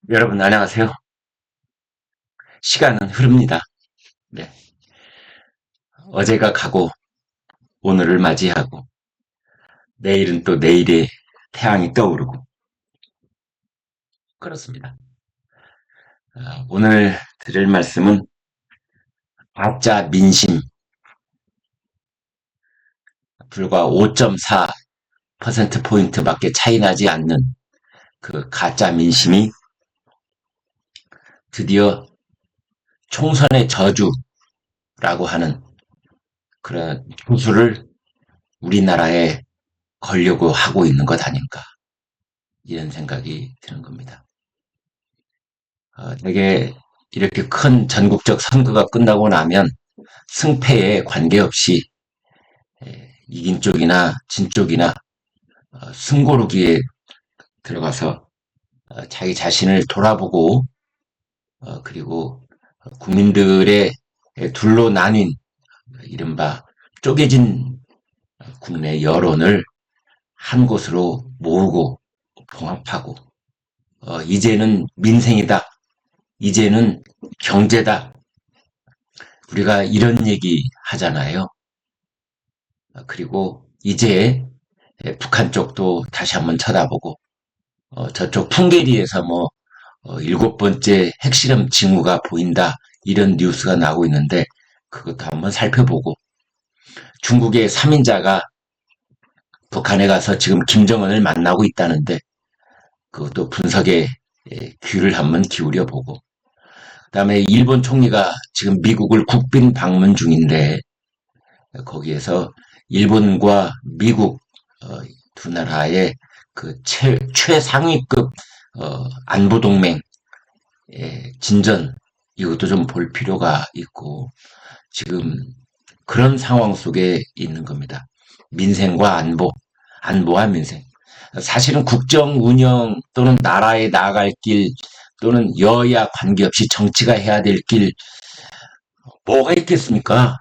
여러분 안녕하세요. 시간은 흐릅니다. 네. 어제가 가고 오늘을 맞이하고 내일은 또 내일의 태양이 떠오르고 그렇습니다. 오늘 드릴 말씀은 가짜 민심 불과 5.4%포인트밖에 차이 나지 않는 그 가짜 민심이 드디어 총선의 저주라고 하는 그런 조수를 우리나라에 걸려고 하고 있는 것 아닌가 이런 생각이 드는 겁니다. 되게 이렇게 큰 전국적 선거가 끝나고 나면 승패에 관계없이 이긴 쪽이나 진 쪽이나 승고르기에 들어가서 자기 자신을 돌아보고 그리고 국민들의 둘로 나뉜 이른바 쪼개진 국내 여론을 한 곳으로 모으고 봉합하고 이제는 민생이다. 이제는 경제다. 우리가 이런 얘기 하잖아요. 그리고 이제 북한 쪽도 다시 한번 쳐다보고 저쪽 풍계리에서 뭐 일곱 번째 핵실험 징후가 보인다 이런 뉴스가 나오고 있는데 그것도 한번 살펴보고 중국의 3인자가 북한에 가서 지금 김정은을 만나고 있다는데 그것도 분석에 귀를 한번 기울여 보고 그다음에 일본 총리가 지금 미국을 국빈 방문 중인데 거기에서 일본과 미국 두 나라의 그 최상위급 안보 동맹 진전 이것도 좀 볼 필요가 있고 지금 그런 상황 속에 있는 겁니다. 민생과 안보, 안보와 민생. 사실은 국정 운영 또는 나라에 나아갈 길 또는 여야 관계없이 정치가 해야 될 길 뭐가 있겠습니까?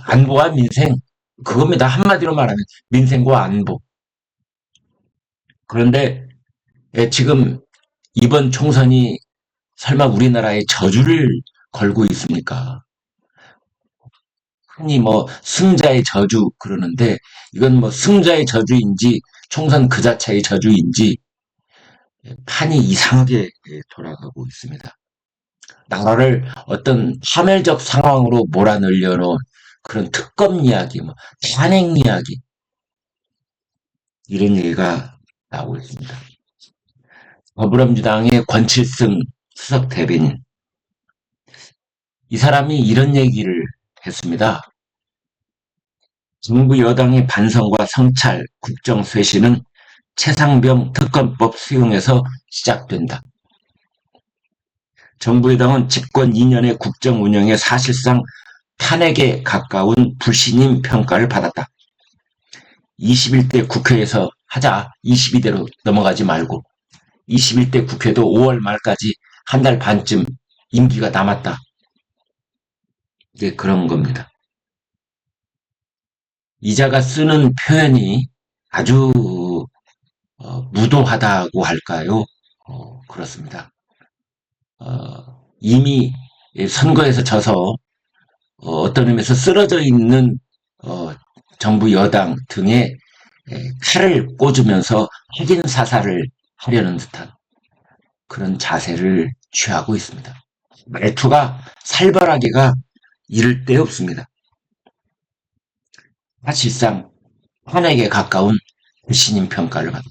안보와 민생 그겁니다. 한마디로 말하면 민생과 안보. 그런데 지금 이번 총선이 설마 우리나라에 저주를 걸고 있습니까? 흔히 뭐 승자의 저주 그러는데 이건 뭐 승자의 저주인지 총선 그 자체의 저주인지 판이 이상하게 돌아가고 있습니다. 나라를 어떤 파멸적 상황으로 몰아넣으려 놓은 그런 특검 이야기, 뭐 탄핵 이야기 이런 얘기가 나오고 있습니다. 더불어민주당의 권칠승 수석 대변인 이 사람이 이런 얘기를 했습니다. 정부 여당의 반성과 성찰, 국정 쇄신은 최상병 특검법 수용에서 시작된다. 정부 여당은 집권 2년의 국정 운영에 사실상 탄핵에 가까운 불신임 평가를 받았다. 21대 국회에서 하자. 22대로 넘어가지 말고 21대 국회도 5월 말까지 한 달 반쯤 임기가 남았다. 이제 그런 겁니다. 이자가 쓰는 표현이 아주 무도하다고 할까요? 그렇습니다. 이미 선거에서 져서 어떤 의미에서 쓰러져 있는 정부 여당 등에 칼을 꽂으면서 확인 사살을 하려는 듯한 그런 자세를 취하고 있습니다. 말투가 살벌하게가 이를 데 없습니다. 사실상 탄핵에 가까운 신임 평가를 받았다.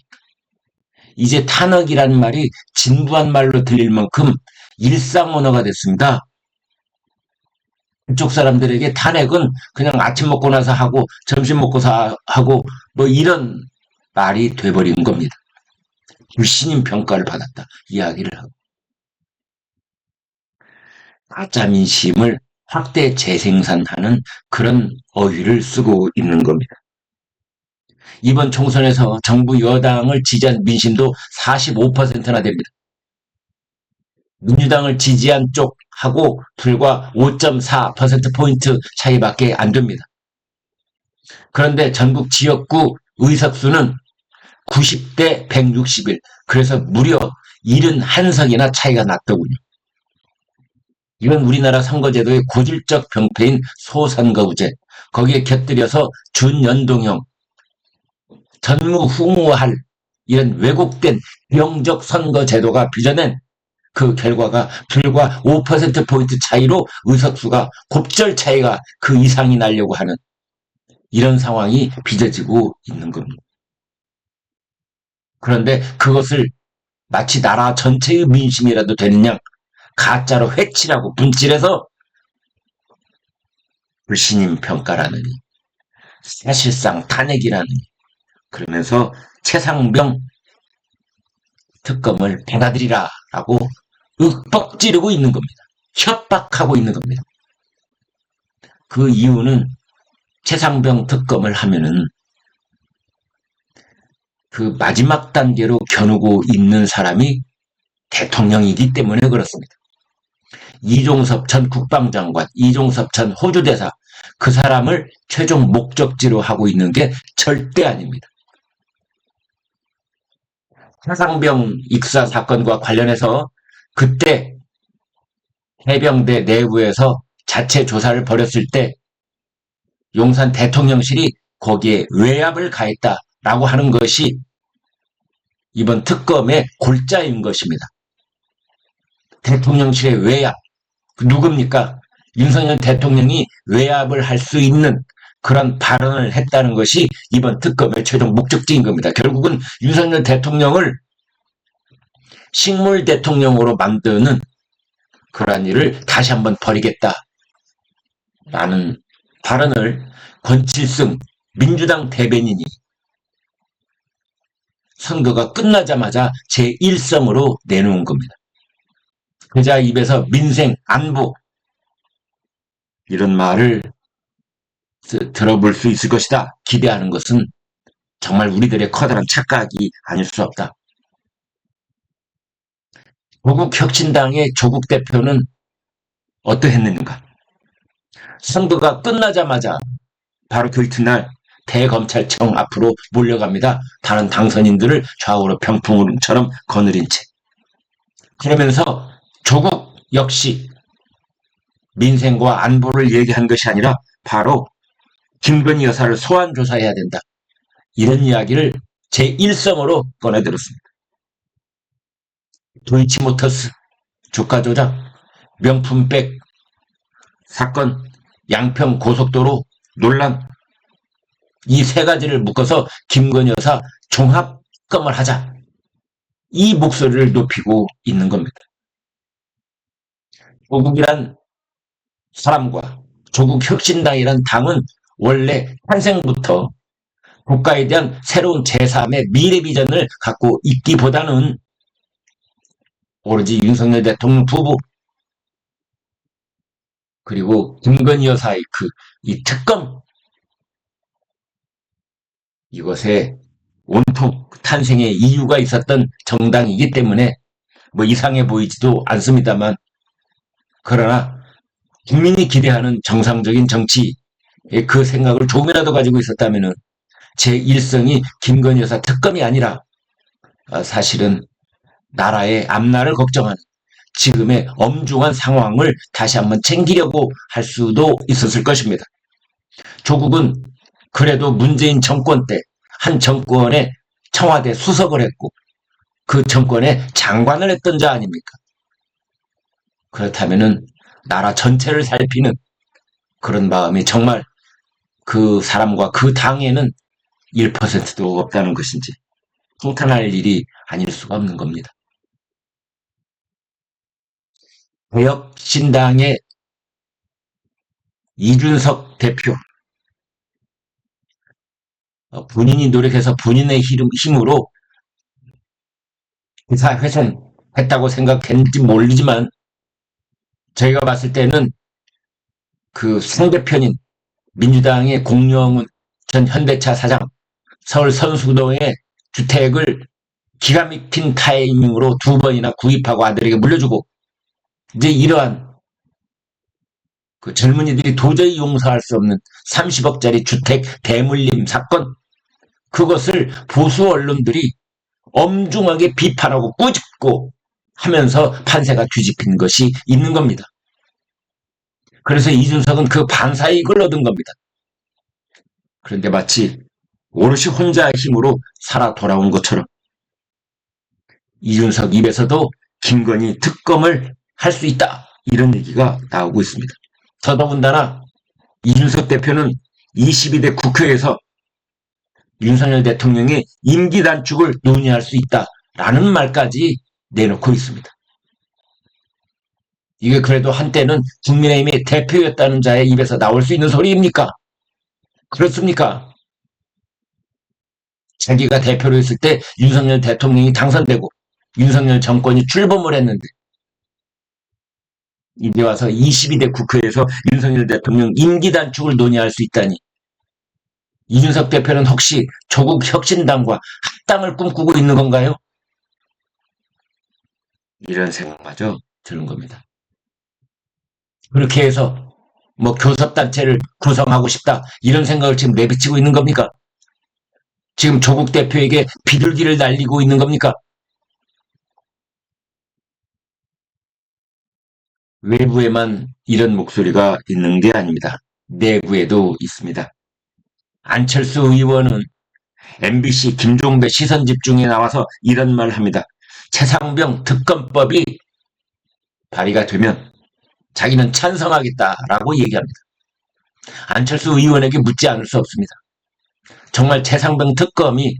이제 탄핵이라는 말이 진부한 말로 들릴 만큼 일상 언어가 됐습니다. 그쪽 사람들에게 탄핵은 그냥 아침 먹고 나서 하고 점심 먹고서 하고 뭐 이런 말이 돼버린 겁니다. 불신임 평가를 받았다 이야기를 하고 가짜 민심을 확대 재생산하는 그런 어휘를 쓰고 있는 겁니다. 이번 총선에서 정부 여당을 지지한 민심도 45%나 됩니다. 민주당을 지지한 쪽하고 불과 5.4%포인트 차이밖에 안 됩니다. 그런데 전국 지역구 의석수는 90대 161. 그래서 무려 71석이나 차이가 났더군요. 이건 우리나라 선거제도의 고질적 병폐인 소선거구제. 거기에 곁들여서 준연동형, 전무후무할 이런 왜곡된 비용적 선거제도가 빚어낸 그 결과가 불과 5%포인트 차이로 의석수가 곱절 차이가 그 이상이 나려고 하는 이런 상황이 빚어지고 있는 겁니다. 그런데 그것을 마치 나라 전체의 민심이라도 되는 양 가짜로 회치라고 분칠해서 불신임 평가라느니 사실상 탄핵이라느니 그러면서 최상병 특검을 받아들이라라고 윽박지르고 있는 겁니다. 협박하고 있는 겁니다. 그 이유는 최상병 특검을 하면은 그 마지막 단계로 겨누고 있는 사람이 대통령이기 때문에 그렇습니다. 이종섭 전 국방장관, 이종섭 전 호주대사, 그 사람을 최종 목적지로 하고 있는 게 절대 아닙니다. 최상병 익사 사건과 관련해서 그때 해병대 내부에서 자체 조사를 벌였을 때 용산 대통령실이 거기에 외압을 가했다라고 하는 것이 이번 특검의 골자인 것입니다. 대통령실의 외압, 누굽니까? 윤석열 대통령이 외압을 할 수 있는 그런 발언을 했다는 것이 이번 특검의 최종 목적지인 겁니다. 결국은 윤석열 대통령을 식물 대통령으로 만드는 그러한 일을 다시 한번 벌이겠다라는 발언을 권칠승 민주당 대변인이 선거가 끝나자마자 제1성으로 내놓은 겁니다. 그자 입에서 민생, 안보 이런 말을 들어볼 수 있을 것이다 기대하는 것은 정말 우리들의 커다란 착각이 아닐 수 없다. 조국혁신당의 조국 대표는 어떠했는가? 선거가 끝나자마자 바로 그 이튿날 대검찰청 앞으로 몰려갑니다. 다른 당선인들을 좌우로 병풍처럼 거느린 채. 그러면서 조국 역시 민생과 안보를 얘기한 것이 아니라 바로 김건희 여사를 소환 조사해야 된다. 이런 이야기를 제1성으로 꺼내들었습니다. 도이치모터스 주가 조작, 명품백 사건, 양평 고속도로 논란, 이 세 가지를 묶어서 김건희 여사 종합검을 하자. 이 목소리를 높이고 있는 겁니다. 조국이란 사람과 조국혁신당이란 당은 원래 탄생부터 국가에 대한 새로운 제3의 미래 비전을 갖고 있기보다는 오로지 윤석열 대통령 부부 그리고 김건희 여사의 이 특검 이것에 온통 탄생의 이유가 있었던 정당이기 때문에 뭐 이상해 보이지도 않습니다만 그러나 국민이 기대하는 정상적인 정치의 그 생각을 조금이라도 가지고 있었다면 제1성이 김건희 여사 특검이 아니라 사실은 나라의 앞날을 걱정하는 지금의 엄중한 상황을 다시 한번 챙기려고 할 수도 있었을 것입니다. 조국은 그래도 문재인 정권 때 한 정권의 청와대 수석을 했고 그 정권의 장관을 했던 자 아닙니까? 그렇다면은 나라 전체를 살피는 그런 마음이 정말 그 사람과 그 당에는 1%도 없다는 것인지 통탄할 일이 아닐 수가 없는 겁니다. 개혁신당의 이준석 대표 본인이 노력해서 본인의 힘으로 기사회생했다고 생각했는지 모르지만 저희가 봤을 때는 그 상대편인 민주당의 공영훈 전 현대차 사장 서울 선수동의 주택을 기가 막힌 타이밍으로 2번이나 구입하고 아들에게 물려주고 이제 이러한 그 젊은이들이 도저히 용서할 수 없는 30억짜리 주택 대물림 사건 그것을 보수 언론들이 엄중하게 비판하고 꾸짖고 하면서 판세가 뒤집힌 것이 있는 겁니다. 그래서 이준석은 그 반사이익을 얻은 겁니다. 그런데 마치 오롯이 혼자의 힘으로 살아 돌아온 것처럼 이준석 입에서도 김건희 특검을 할 수 있다, 이런 얘기가 나오고 있습니다. 더더군다나 이준석 대표는 22대 국회에서 윤석열 대통령의 임기 단축을 논의할 수 있다라는 말까지 내놓고 있습니다. 이게 그래도 한때는 국민의힘의 대표였다는 자의 입에서 나올 수 있는 소리입니까? 그렇습니까? 자기가 대표로 있을 때 윤석열 대통령이 당선되고 윤석열 정권이 출범을 했는데 이제 와서 22대 국회에서 윤석열 대통령 임기 단축을 논의할 수 있다니, 이준석 대표는 혹시 조국 혁신당과 합당을 꿈꾸고 있는 건가요? 이런 생각마저 드는 겁니다. 그렇게 해서 뭐 교섭단체를 구성하고 싶다, 이런 생각을 지금 내비치고 있는 겁니까? 지금 조국 대표에게 비둘기를 날리고 있는 겁니까? 외부에만 이런 목소리가 있는 게 아닙니다. 내부에도 있습니다. 안철수 의원은 MBC 김종배 시선집중에 나와서 이런 말을 합니다. 최상병 특검법이 발의가 되면 자기는 찬성하겠다라고 얘기합니다. 안철수 의원에게 묻지 않을 수 없습니다. 정말 최상병 특검이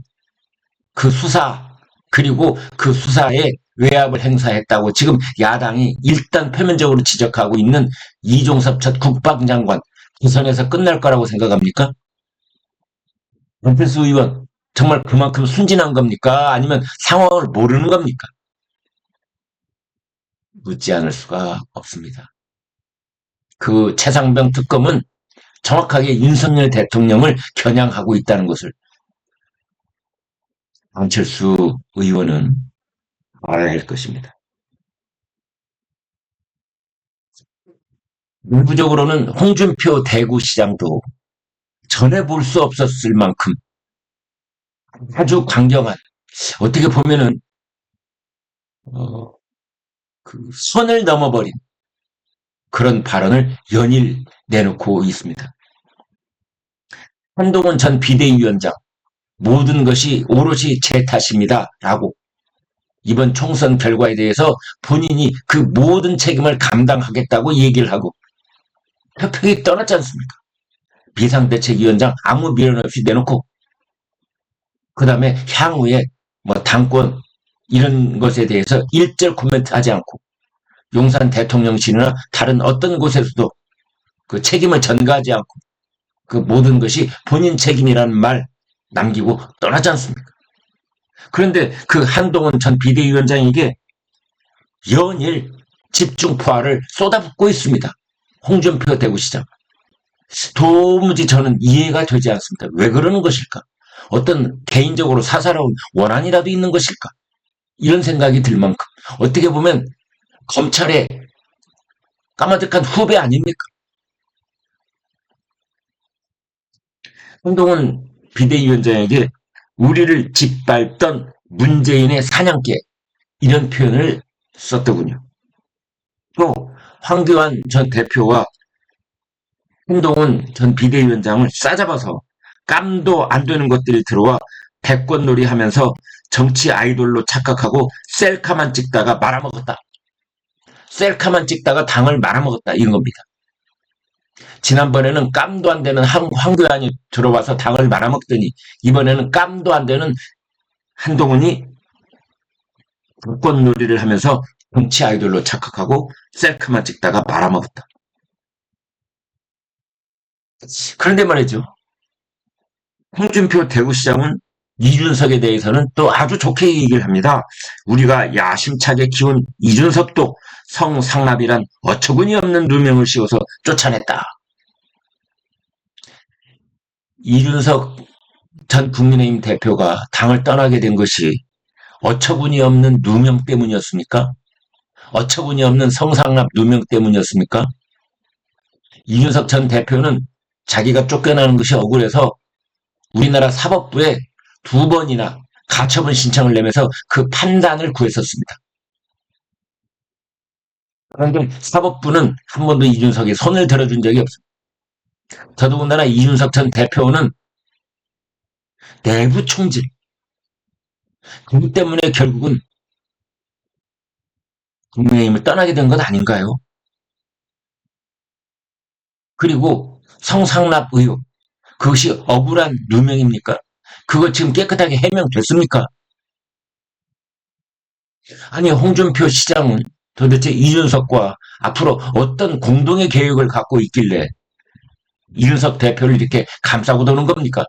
그 수사, 그리고 그 수사에 외압을 행사했다고 지금 야당이 일단 표면적으로 지적하고 있는 이종섭 전 국방장관 부선에서 끝날 거라고 생각합니까? 안철수 의원, 정말 그만큼 순진한 겁니까? 아니면 상황을 모르는 겁니까? 묻지 않을 수가 없습니다. 그 최상병 특검은 정확하게 윤석열 대통령을 겨냥하고 있다는 것을 안철수 의원은 알아야 할 것입니다. 내부적으로는 홍준표 대구시장도 전에 볼 수 없었을 만큼 아주 강경한, 어떻게 보면은 그 선을 넘어버린 그런 발언을 연일 내놓고 있습니다. 한동훈 전 비대위원장, 모든 것이 오롯이 제 탓입니다라고 이번 총선 결과에 대해서 본인이 그 모든 책임을 감당하겠다고 얘기를 하고 협회에 떠났지 않습니까? 비상대책위원장 아무 미련 없이 내놓고, 그 다음에 향후에 뭐 당권 이런 것에 대해서 일절 코멘트하지 않고 용산 대통령실이나 다른 어떤 곳에서도 그 책임을 전가하지 않고 그 모든 것이 본인 책임이라는 말 남기고 떠나지 않습니까? 그런데 그 한동훈 전 비대위원장에게 연일 집중포화를 쏟아붓고 있습니다. 홍준표 대구시장. 도무지 저는 이해가 되지 않습니다. 왜 그러는 것일까? 어떤 개인적으로 사사로운 원한이라도 있는 것일까? 이런 생각이 들 만큼 어떻게 보면 검찰의 까마득한 후배 아닙니까? 한동훈 비대위원장에게 우리를 짓밟던 문재인의 사냥개, 이런 표현을 썼더군요. 또 황교안 전 대표와 한동훈 전 비대위원장을 싸잡아서 깜도 안 되는 것들이 들어와 대권놀이 하면서 정치 아이돌로 착각하고 셀카만 찍다가 말아먹었다. 셀카만 찍다가 당을 말아먹었다, 이런 겁니다. 지난번에는 깜도 안 되는 황교안이 들어와서 당을 말아먹더니 이번에는 깜도 안 되는 한동훈이 대권놀이를 하면서 정치 아이돌로 착각하고 셀카만 찍다가 말아먹었다. 그런데 말이죠. 홍준표 대구시장은 이준석에 대해서는 또 아주 좋게 얘기를 합니다. 우리가 야심차게 키운 이준석도 성상납이란 어처구니 없는 누명을 씌워서 쫓아냈다. 이준석 전 국민의힘 대표가 당을 떠나게 된 것이 어처구니 없는 누명 때문이었습니까? 어처구니 없는 성상납 누명 때문이었습니까? 이준석 전 대표는 자기가 쫓겨나는 것이 억울해서 우리나라 사법부에 두 번이나 가처분 신청을 내면서 그 판단을 구했었습니다. 그런데 사법부는 한 번도 이준석이 손을 들어준 적이 없습니다. 더더군다나 이준석 전 대표는 내부 총질, 그것 때문에 결국은 국민의힘을 떠나게 된 것 아닌가요? 그리고 성상납 의혹, 그것이 억울한 누명입니까? 그거 지금 깨끗하게 해명됐습니까? 아니, 홍준표 시장은 도대체 이준석과 앞으로 어떤 공동의 계획을 갖고 있길래 이준석 대표를 이렇게 감싸고 도는 겁니까?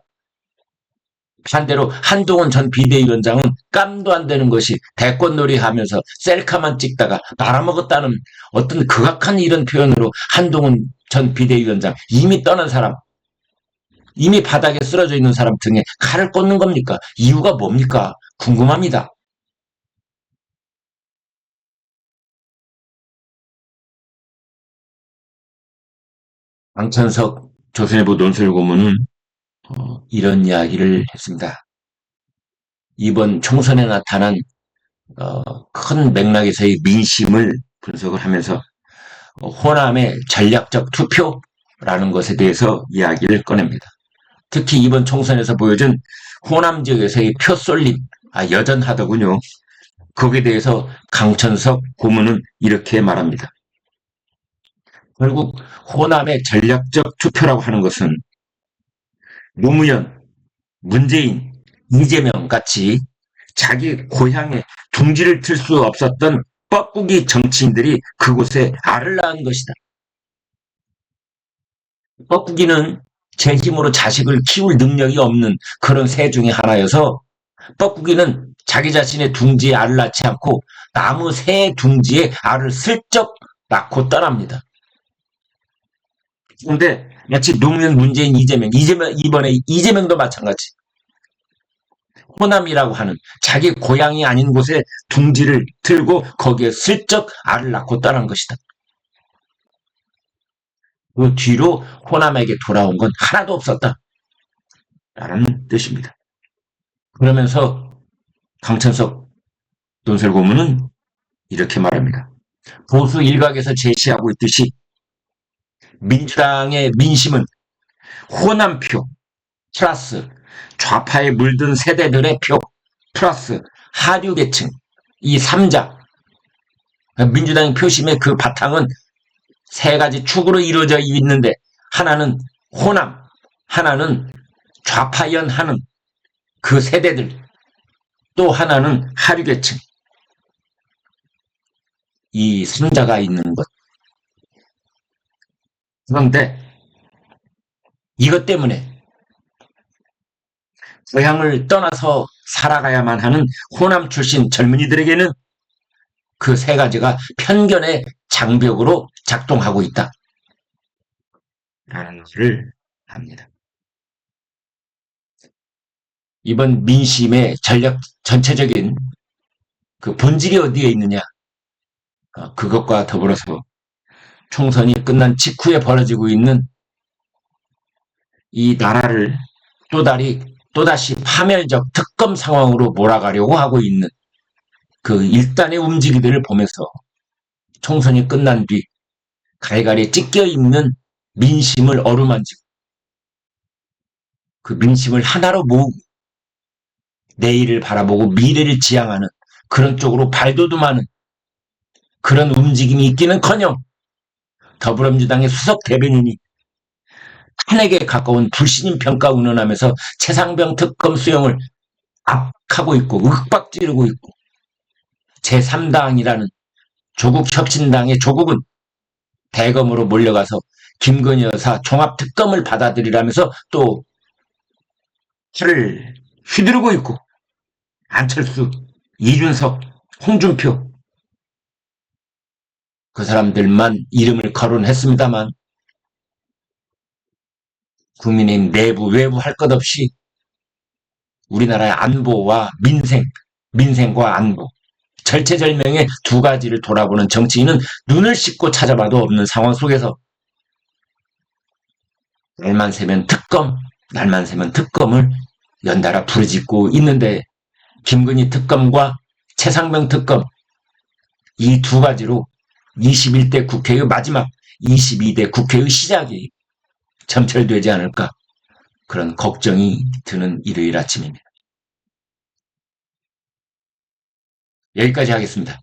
반대로 한동훈 전 비대위원장은 깜도 안 되는 것이 대권놀이 하면서 셀카만 찍다가 말아먹었다는 어떤 극악한 이런 표현으로 한동훈 전 비대위원장, 이미 떠난 사람, 이미 바닥에 쓰러져 있는 사람 등에 칼을 꽂는 겁니까? 이유가 뭡니까? 궁금합니다. 강천석 조선일보 논술고문은 이런 이야기를 했습니다. 이번 총선에 나타난 큰 맥락에서의 민심을 분석을 하면서 호남의 전략적 투표라는 것에 대해서 이야기를 꺼냅니다. 특히 이번 총선에서 보여준 호남 지역에서의 표 쏠림, 여전하더군요. 거기에 대해서 강천석 고문은 이렇게 말합니다. 결국 호남의 전략적 투표라고 하는 것은 노무현, 문재인, 이재명 같이 자기 고향에 둥지를 틀 수 없었던 뻐꾸기 정치인들이 그곳에 알을 낳은 것이다. 뻐꾸기는 제 힘으로 자식을 키울 능력이 없는 그런 새 중에 하나여서 뻐꾸기는 자기 자신의 둥지에 알을 낳지 않고 나무 새 둥지에 알을 슬쩍 낳고 떠납니다. 그런데 마치 노무현, 문재인, 이재명 이번에 이재명도 마찬가지. 호남이라고 하는 자기 고향이 아닌 곳에 둥지를 틀고 거기에 슬쩍 알을 낳고 떠난 것이다. 그 뒤로 호남에게 돌아온 건 하나도 없었다. 라는 뜻입니다. 그러면서 강천석 논설고문은 이렇게 말합니다. 보수 일각에서 제시하고 있듯이 민주당의 민심은 호남표 플러스 좌파에 물든 세대들의 표 플러스 하류계층 이 3자 민주당 표심의 그 바탕은 세 가지 축으로 이루어져 있는데 하나는 호남, 하나는 좌파연하는 그 세대들, 또 하나는 하류계층. 이 3자가 있는 것. 그런데 이것 때문에 고향을 떠나서 살아가야만 하는 호남 출신 젊은이들에게는 그 세 가지가 편견의 장벽으로 작동하고 있다. 라는 것을 합니다. 이번 민심의 전략 전체적인 그 본질이 어디에 있느냐. 그것과 더불어서 총선이 끝난 직후에 벌어지고 있는 이 나라를 또다시 파멸적 특검 상황으로 몰아가려고 하고 있는 그 일단의 움직이들을 보면서 총선이 끝난 뒤 갈갈이 찢겨있는 민심을 어루만지고 그 민심을 하나로 모으고 내일을 바라보고 미래를 지향하는 그런 쪽으로 발돋움하는 그런 움직임이 있기는커녕 더불어민주당의 수석 대변인이 탄핵에 가까운 불신임 평가 운운하면서 최상병 특검 수용을 압박하고 있고 윽박지르고 있고 제3당이라는 조국혁신당의 조국은 대검으로 몰려가서 김건희 여사 종합특검을 받아들이라면서 또 차를 휘두르고 있고 안철수, 이준석, 홍준표 그 사람들만 이름을 거론했습니다만 국민의힘 내부 외부 할 것 없이 우리나라의 안보와 민생과 안보 절체절명의 두 가지를 돌아보는 정치인은 눈을 씻고 찾아봐도 없는 상황 속에서 날만 새면 특검을 연달아 부르짖고 있는데 김건희 특검과 최상병 특검 이 두 가지로 21대 국회의 마지막 22대 국회의 시작이 점철되지 않을까 그런 걱정이 드는 일요일 아침입니다. 여기까지 하겠습니다.